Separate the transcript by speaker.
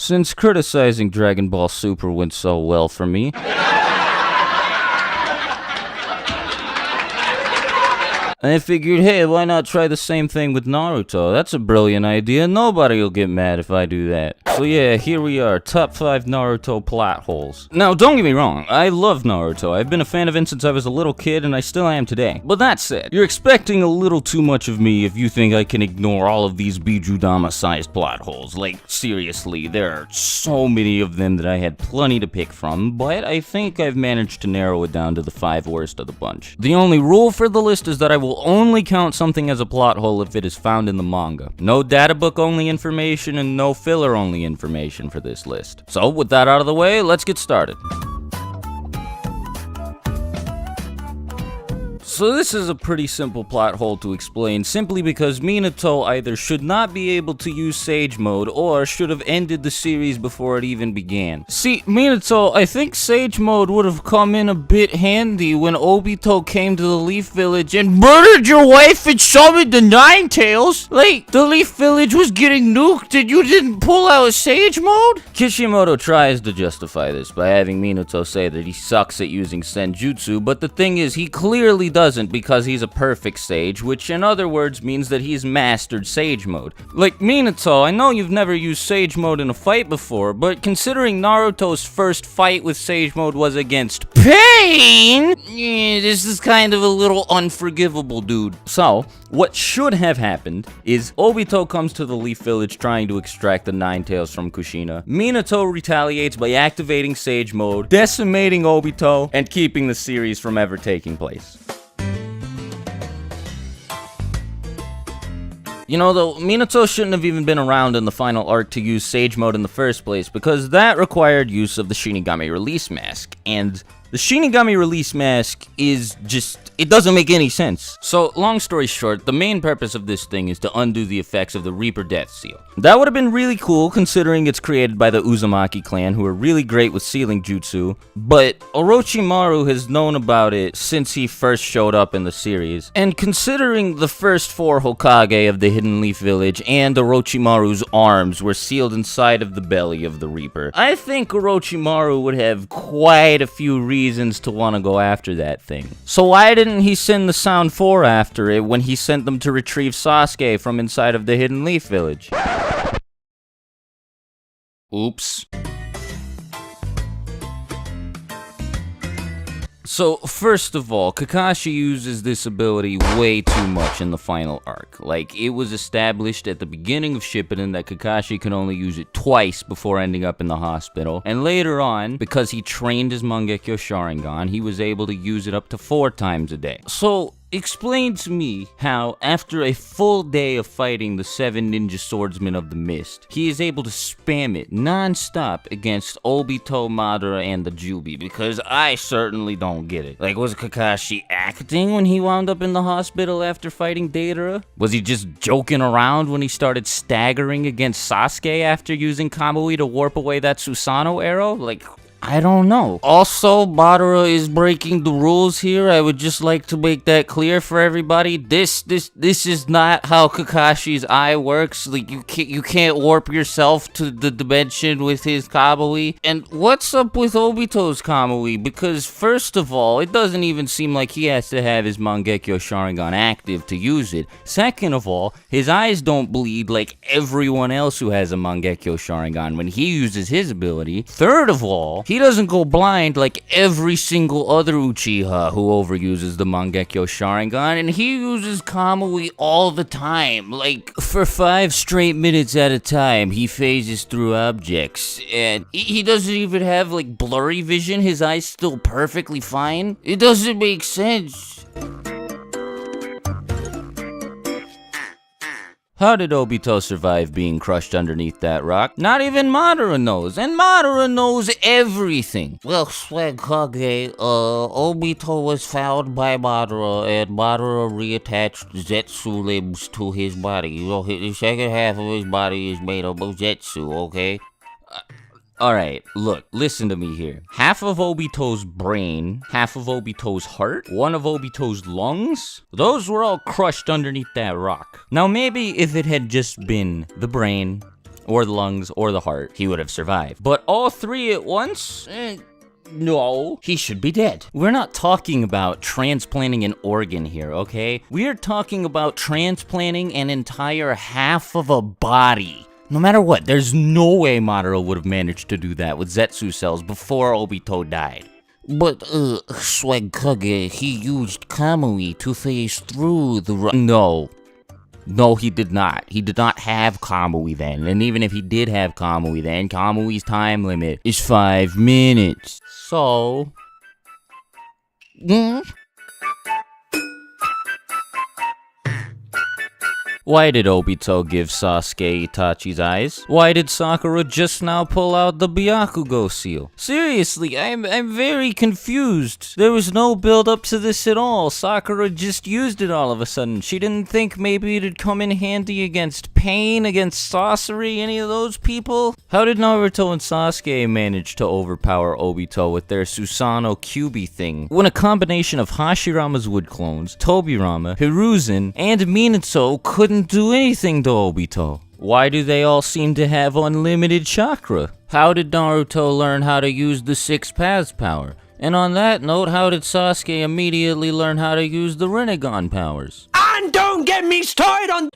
Speaker 1: Since criticizing Dragon Ball Super went so well for me, I figured, hey, why not try the same thing with Naruto? That's a brilliant idea. Nobody will get mad if I do that. So yeah, here we are, top 5 Naruto plot holes. Now, don't get me wrong, I love Naruto. I've been a fan of him since I was a little kid, and I still am today. But that said, you're expecting a little too much of me if you think I can ignore all of these Bijudama-sized plot holes. Like, seriously, there are so many of them that I had plenty to pick from, but I think I've managed to narrow it down to the 5 worst of the bunch. The only rule for the list is that I will only count something as a plot hole if it is found in the manga. No databook only information and no filler only information for this list. So with that out of the way, let's get started. So this is a pretty simple plot hole to explain, simply because Minato either should not be able to use Sage Mode or should have ended the series before it even began. See, Minato, I think Sage Mode would have come in a bit handy when Obito came to the Leaf Village and murdered your wife and summoned the Nine Tails. Like, the Leaf Village was getting nuked and you didn't pull out Sage Mode? Kishimoto tries to justify this by having Minato say that he sucks at using Senjutsu, but the thing is, he clearly doesn't, because he's a perfect sage, which in other words means that he's mastered Sage Mode. Like, Minato, I know you've never used Sage Mode in a fight before, but considering Naruto's first fight with Sage Mode was against Pain, this is kind of a little unforgivable, dude. So, what should have happened is Obito comes to the Leaf Village trying to extract the Nine Tails from Kushina. Minato retaliates by activating Sage Mode, decimating Obito, and keeping the series from ever taking place. You know, though, Minato shouldn't have even been around in the final arc to use Sage Mode in the first place, because that required use of the Shinigami Release Mask, and the Shinigami Release Mask is just, it doesn't make any sense. So, long story short, the main purpose of this thing is to undo the effects of the Reaper Death Seal. That would have been really cool, considering it's created by the Uzumaki clan, who are really great with sealing jutsu, but Orochimaru has known about it since he first showed up in the series. And considering the first 4 Hokage of the Hidden Leaf Village and Orochimaru's arms were sealed inside of the belly of the Reaper, I think Orochimaru would have quite a few reasons to want to go after that thing. So why didn't he send the Sound 4 after it when he sent them to retrieve Sasuke from inside of the Hidden Leaf Village? Oops. So, first of all, Kakashi uses this ability way too much in the final arc. Like, it was established at the beginning of Shippuden that Kakashi could only use it twice before ending up in the hospital. And later on, because he trained his Mangekyo Sharingan, he was able to use it up to 4 times a day. So, explain to me how, after a full day of fighting the 7 ninja swordsmen of the mist, he is able to spam it non-stop against Obito, Madara, and the Jubi, because I certainly don't get it. Like, was Kakashi acting when he wound up in the hospital after fighting Deidara? Was he just joking around when he started staggering against Sasuke after using Kamui to warp away that Susanoo arrow? Like, I don't know. Also, Madara is breaking the rules here. I would just like to make that clear for everybody. This is not how Kakashi's eye works. Like, you can't warp yourself to the dimension with his Kamui. And what's up with Obito's Kamui? Because first of all, it doesn't even seem like he has to have his Mangekyo Sharingan active to use it. Second of all, his eyes don't bleed like everyone else who has a Mangekyo Sharingan when he uses his ability. Third of all, he doesn't go blind like every single other Uchiha who overuses the Mangekyo Sharingan, and he uses Kamui all the time. Like, for 5 straight minutes at a time, he phases through objects, and he doesn't even have, like, blurry vision. His eyes still perfectly fine. It doesn't make sense. How did Obito survive being crushed underneath that rock? Not even Madara knows, and Madara knows everything. Well, Swag Kage, Obito was found by Madara, and Madara reattached Zetsu limbs to his body. You know, the second half of his body is made up of Zetsu, okay? Alright, look, listen to me here. Half of Obito's brain, half of Obito's heart, one of Obito's lungs, those were all crushed underneath that rock. Now maybe if it had just been the brain, or the lungs, or the heart, he would have survived. But all three at once? No, he should be dead. We're not talking about transplanting an organ here, okay? We're talking about transplanting an entire half of a body. No matter what, there's no way Madara would have managed to do that with Zetsu cells before Obito died. But, Swag Kage, he used Kamui to phase through the No, he did not. He did not have Kamui then. And even if he did have Kamui then, Kamui's time limit is 5 minutes. So... Why did Obito give Sasuke Itachi's eyes? Why did Sakura just now pull out the Byakugo seal? Seriously, I'm very confused. There was no build up to this at all. Sakura just used it all of a sudden. She didn't think maybe it'd come in handy against Pain, against Sorcery, any of those people? How did Naruto and Sasuke manage to overpower Obito with their Susanoo Kyuubi thing, when a combination of Hashirama's wood clones, Tobirama, Hiruzen, and Minato couldn't do anything to Obito? Why do they all seem to have unlimited chakra? How did Naruto learn how to use the 6 paths power? And on that note, how did Sasuke immediately learn how to use the Rinnegan powers?
Speaker 2: And don't get me started on